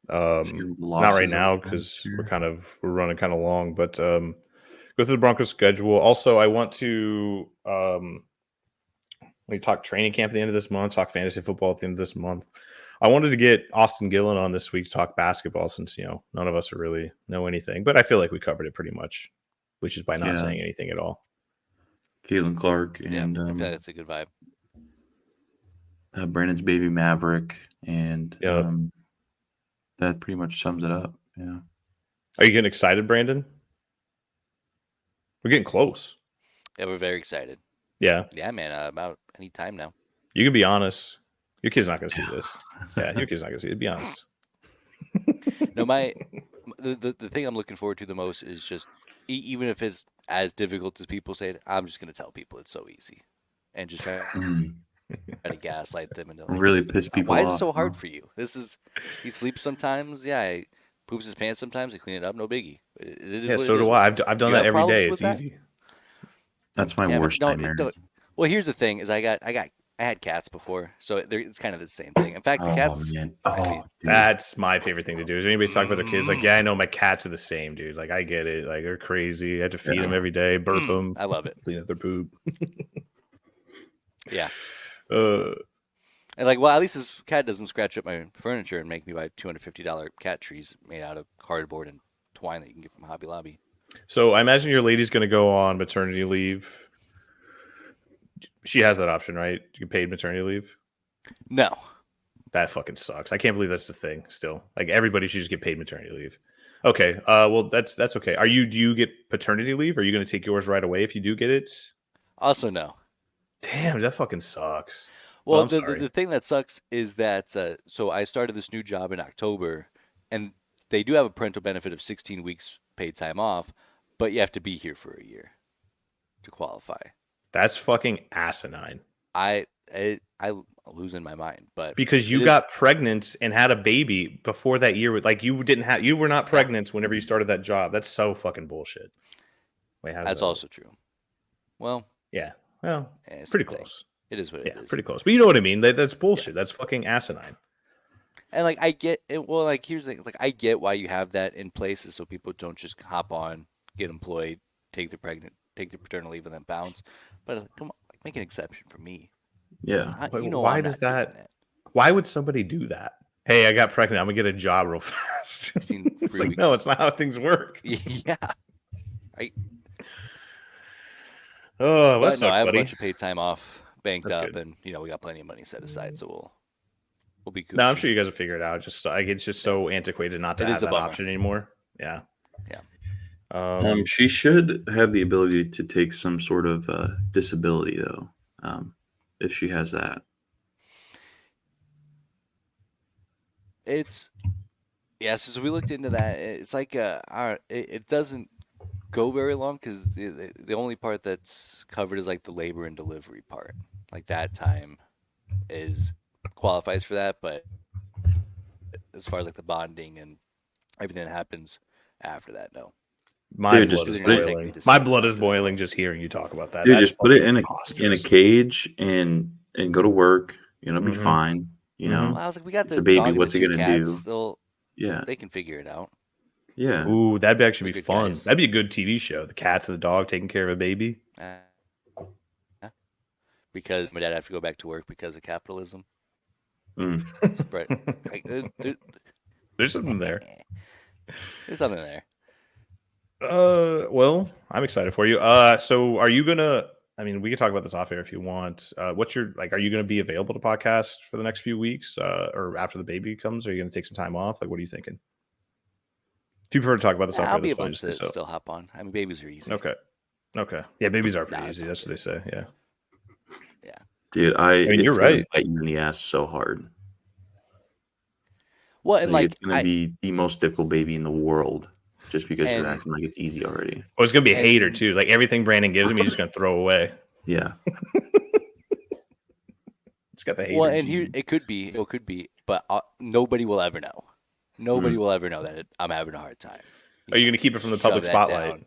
Not right now because we're running kind of long, but go through the Broncos schedule. Also, I want to we talk training camp at the end of this month, talk fantasy football at the end of this month. I wanted to get Austin Gillen on this week to talk basketball since none of us really know anything, but I feel like we covered it pretty much, which is by not saying anything at all. Caitlin Clark and I feel like that's a good vibe. Brandon's baby Maverick, and that pretty much sums it up. Yeah. Are you getting excited, Brandon? We're getting close. Yeah, we're very excited. Yeah. Yeah, man. About any time now. You can be honest. Your kid's not going to see this. Yeah, your kid's not going to see it. Be honest. No, the thing I'm looking forward to the most is just even if it's as difficult as people say it, I'm just going to tell people it's so easy, and just try to gaslight them and really piss people off. Why is it so hard for you? He sleeps sometimes. Yeah, he poops his pants sometimes. He clean it up. No biggie. So do I. I've done that every day. It's easy. That's my worst nightmare. Well, here's the thing: is I had cats before, so it's kind of the same thing. In fact, the cats. That's my favorite thing to do. Is anybody's talking about their kids? Like, yeah, I know my cats are the same, dude. Like, I get it. Like, they're crazy. I have to feed them every day, burp them. I love it. Clean up their poop. Yeah. And at least this cat doesn't scratch up my furniture and make me buy $250 cat trees made out of cardboard and twine that you can get from Hobby Lobby. So I imagine your lady's going to go on maternity leave. She has that option, right? You paid maternity leave? No. That fucking sucks. I can't believe that's the thing still. Like, everybody should just get paid maternity leave. Okay. Well, that's okay. Do you get paternity leave? Are you going to take yours right away if you do get it? Also, no. Damn, that fucking sucks. Well, the thing that sucks is that so I started this new job in October, and they do have a parental benefit of 16 weeks paid time off, but you have to be here for a year to qualify. That's fucking asinine. I'm losing my mind, but because you got pregnant and had a baby before that year, like you were not pregnant whenever you started that job. That's so fucking bullshit. Wait, that's also true. Well, yeah, well, it's pretty close. It is what it is. Pretty close. But you know what I mean? That's bullshit. Yeah. That's fucking asinine. And I get it. Well, here's the thing. I get why you have that in places so people don't just hop on, get employed, take the paternal leave, and then bounce. But come on, make an exception for me. Yeah. Why does that? Why would somebody do that? Hey, I got pregnant. I'm gonna get a job real fast. It's like, no, it's not how things work. Yeah. Oh, but no, I have a bunch of paid time off banked up, and we got plenty of money set aside, so we'll be good. No, I'm sure you guys will figure it out. Just it's just so antiquated not to have that option anymore. Yeah. She should have the ability to take some sort of disability, though, if she has that. It's Yeah, so we looked into that. It's like it doesn't go very long because the only part that's covered is like the labor and delivery part. Like that time is qualifies for that, but as far as like the bonding and everything that happens after that, no, My Dude, blood just because is you're put not it, technically boiling. My disabled blood is after that boiling point. just hearing you talk about that. dude, That is just put it fucking in a preposterous. cage and go to work. You know, be Mhm. fine. You Mhm. know, Well, I was like, we got it's the a baby. dog and the What's it two gonna cats. do? Yeah, They can figure it out. yeah. Ooh, that'd actually They're be good fun. guys. That'd be a good TV show. The cats and the dog taking care of a baby. Yeah. Because my dad have to go back to work because of capitalism. Mm. Spread. Like, There's something there. there's something there. Well, I'm excited for you. So are you gonna? I mean, we can talk about this off air if you want. What's your like? Are you gonna be available to podcast for the next few weeks, or after the baby comes? Are you gonna take some time off? Like, what are you thinking? If you prefer to talk about this Yeah, off I'll air, be that's able fine. Just say to so. still hop on. I mean, babies are easy. Okay. Okay. Yeah, babies are No, pretty it's easy. all That's what they good. say. Yeah. Yeah. Dude, I mean, you're it's gonna right. bite you in the ass so hard. Well, and Like like it's gonna be the most difficult baby in the world, just because you're and acting like it's easy already. Well, it's gonna be a hater and too. Like everything Brandon gives him, he's just gonna throw away. Yeah, It's got the well, hater and here gene. it could be, but nobody will ever know. Nobody Mm. will ever know that I'm having a hard time. Are you gonna keep it from the public Shove that spotlight? down.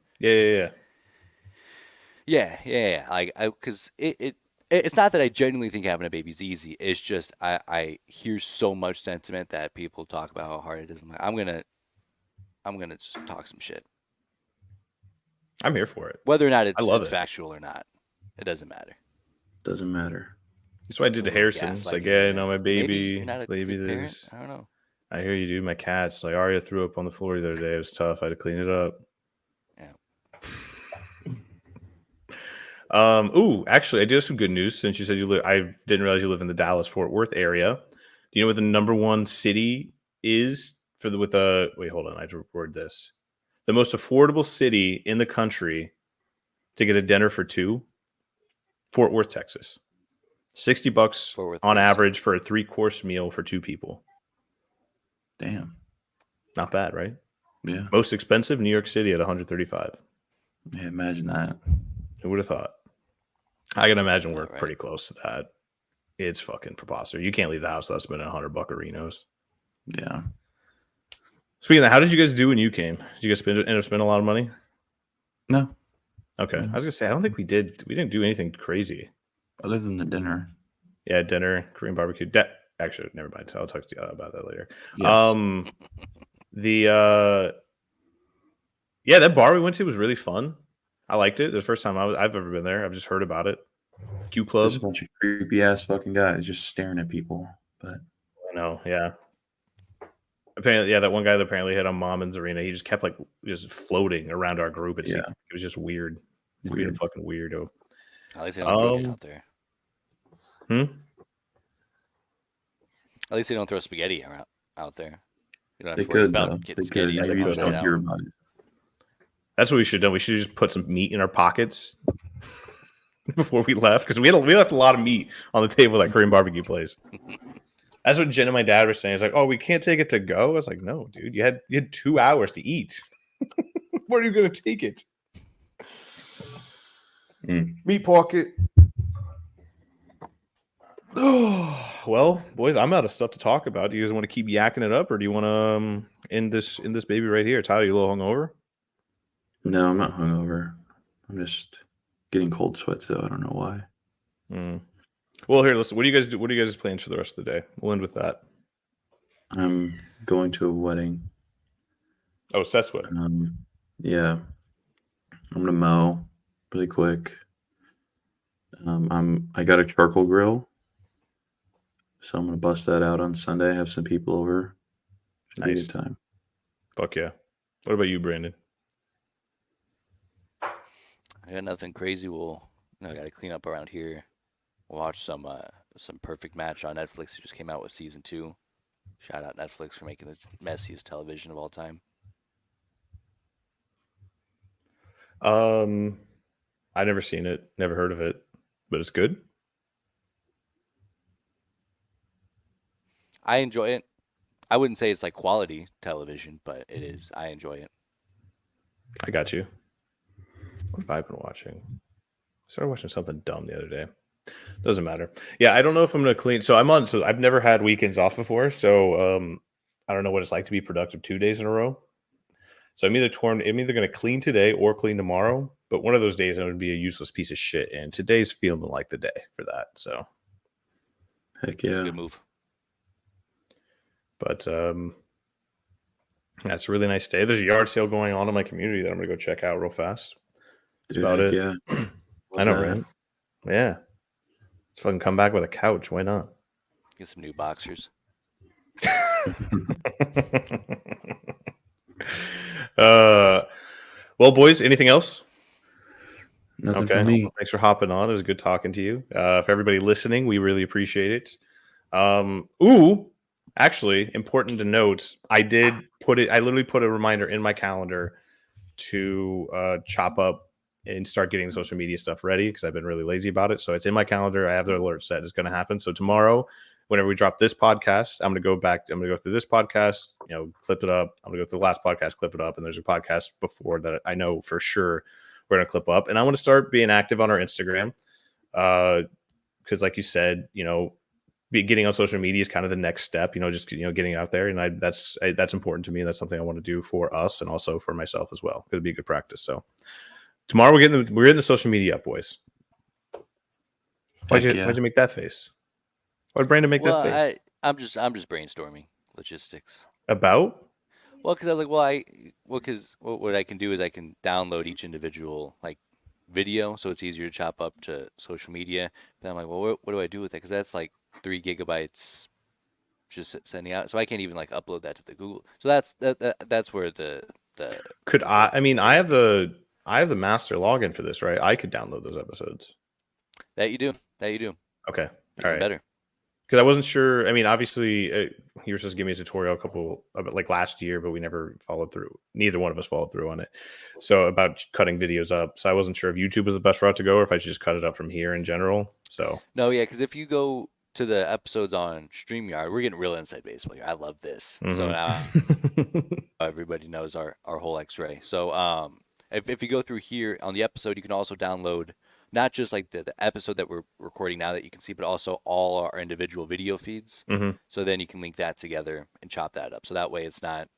Yeah. Yeah. Like, because it's not that I genuinely think having a baby is easy. It's just I hear so much sentiment that people talk about how hard it is. I'm like, I'm gonna just talk some shit, I'm here for it. whether or not I it's love it's it. factual or not. It doesn't matter. doesn't matter. That's what I did A to little Harrison. It's like, gaslighting yeah, here and you know, there. my Maybe you're baby, not a baby, good parent. this. I don't know. I hear you, dude. My cat's like Arya threw up on the floor the other day. It was tough. I had to clean it up. Yeah. Ooh, actually, I do have some good news. Since you said you live, I didn't realize you live in the Dallas Fort Worth area. Do you know what the number one city is for the with the? Wait, hold on. I have to record this. The most affordable city in the country to get a dinner for two. Fort Worth, Texas. $60 Fort Worth, on Texas. average for a 3-course meal for two people. Damn. Not bad, right? Yeah. Most expensive, New York City at 135. Yeah. Imagine that. Who would have thought? I can That sounds imagine we're about right. pretty close to that. It's fucking preposterous. You can't leave the house without spending $100 buccarinos. Yeah. Speaking of that, how did you guys do when you came? Did you guys end up spending a lot of money? No. Okay. No. I was gonna say I don't think we did. We didn't do anything crazy. Other than the dinner. Yeah, dinner, Korean barbecue. Actually, never mind. I'll talk to you about that later. Yes. Yeah, that bar we went to was really fun. I liked it. The first time I've ever been there. I've just heard about it. Q There's a Club. bunch of creepy ass fucking guys just staring at people. But I know. Yeah. Apparently, yeah, that one guy that apparently hit on Mom and Zarina, he just kept like just floating around our group. It seemed yeah, it was just weird. He's being a weird. fucking weirdo. At least they don't throw it Um, out there. hmm? At least they don't throw spaghetti out there. You don't have They to worry could about though. getting They could. spaghetti Maybe you tossed just right don't hear out. about it. That's what we should have done. We should just put some meat in our pockets before we left because we left a lot of meat on the table at that Korean barbecue place. That's what Jen and my dad were saying. It's like, oh, we can't take it to go. I was like, no, dude, you had 2 hours to eat. Where are you gonna take it? Meat pocket. Well, boys, I'm out of stuff to talk about. Do you guys want to keep yakking it up, or do you want to end this baby right here? Tyler, you a little hungover? No, I'm not hungover. I'm just getting cold sweats though. I don't know why. Well, here, let's. What do you guys do? What are you guys' plans for the rest of the day? We'll end with that. I'm going to a wedding. Oh, Seth's what? Yeah, I'm gonna mow really quick. I got a charcoal grill, so I'm gonna bust that out on Sunday. Have some people over. Should be a Nice. good time. Fuck yeah. What about you, Brandon? I got nothing crazy. I got to clean up around here. Watch some Perfect Match on Netflix. It just came out with season 2. Shout out Netflix for making the messiest television of all time. I never seen it, never heard of it, but it's good. I enjoy it, I wouldn't say it's like quality television, but it is. I enjoy it. I got you. What have I been watching? I started watching something dumb the other day. Doesn't matter. Yeah, I don't know if I'm gonna clean. So I've never had weekends off before. So I don't know what it's like to be productive 2 days in a row. So I'm either gonna clean today or clean tomorrow. But one of those days I'm gonna be a useless piece of shit. And today's feeling like the day for that. So Heck It's a yeah. good move. but yeah, it's a really nice day. There's a yard sale going on in my community that I'm gonna go check out real fast. That's Dude, about heck it. yeah. I know, Love that. right? Yeah. Let's fucking come back with a couch. Why not? Get some new boxers. Well, boys, anything else? Nothing Okay. for me. Well, thanks for hopping on. It was good talking to you. For everybody listening, we really appreciate it. Actually, important to note, I literally put a reminder in my calendar to chop up and start getting the social media stuff ready because I've been really lazy about it. So it's in my calendar. I have the alert set. It's going to happen. So tomorrow, whenever we drop this podcast, I'm going to go through this podcast, clip it up. I'm going to go through the last podcast, clip it up. And there's a podcast before that I know for sure we're going to clip up. And I want to start being active on our Instagram. Because like you said, getting on social media is kind of the next step, just getting out there, and that's important to me. That's something I want to do for us and also for myself as well. It'd be a good practice. So tomorrow we're in the social media up, boys. Why'd you make that face? Why did Brandon make Well, that face? I'm just brainstorming logistics. About? Well, because I was like, because what I can do is I can download each individual like video, so it's easier to chop up to social media. But I'm like, well, what do I do with it? Because that's like 3 gigabytes just sending out, so I can't even like upload that to the Google. So that's where the Could I mean, I have the master login for this, right? I could download those episodes. that you do. Okay. Even All right. better. Because I wasn't sure. I mean, obviously, you were supposed to give me a tutorial like last year, but we never followed through. Neither one of us followed through on it. So about cutting videos up. So I wasn't sure if YouTube was the best route to go, or if I should just cut it up from here in general. So No, yeah, because if you go to the episodes on StreamYard, we're getting real inside baseball here. I love this. So now everybody knows our whole X-ray. So if you go through here on the episode, you can also download not just like the episode that we're recording now that you can see, but also all our individual video feeds. Mhm. So then you can link that together and chop that up. So that way it's not.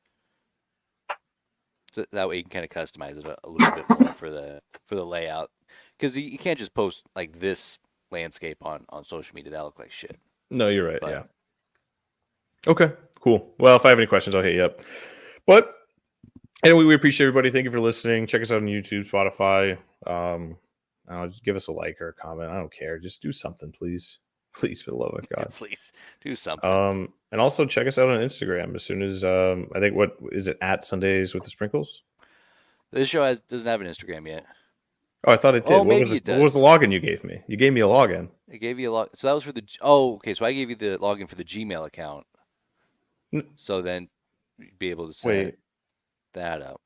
So that way you can kind of customize it a little bit more for the layout, because you can't just post like this landscape on social media. That look like shit. No, you're right. But- Yeah. Okay. Cool. Well, if I have any questions, I'll hit you up. But anyway, we appreciate everybody. Thank you for listening. Check us out on YouTube, Spotify. Just give us a like or a comment. I don't care. Just do something, please. Please, for the love of God. Please do something. And also check us out on Instagram as soon as I think what is it at Sundays with the Sprinkles? This show doesn't have an Instagram yet. Oh, I thought it did. Oh, what maybe was it What was the does. login you gave me? You gave me a login. It gave you a log. So that was for the. Oh, okay. So I gave you the login for the Gmail account. So then you'd be able to set that up.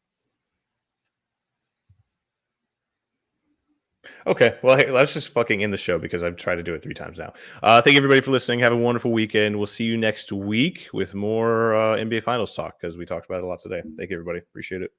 Okay. Well, hey, let's just fucking end the show because I've tried to do it 3 times now. Thank you everybody for listening. Have a wonderful weekend. We'll see you next week with more NBA Finals talk because we talked about it a lot today. Thank you, everybody. Appreciate it.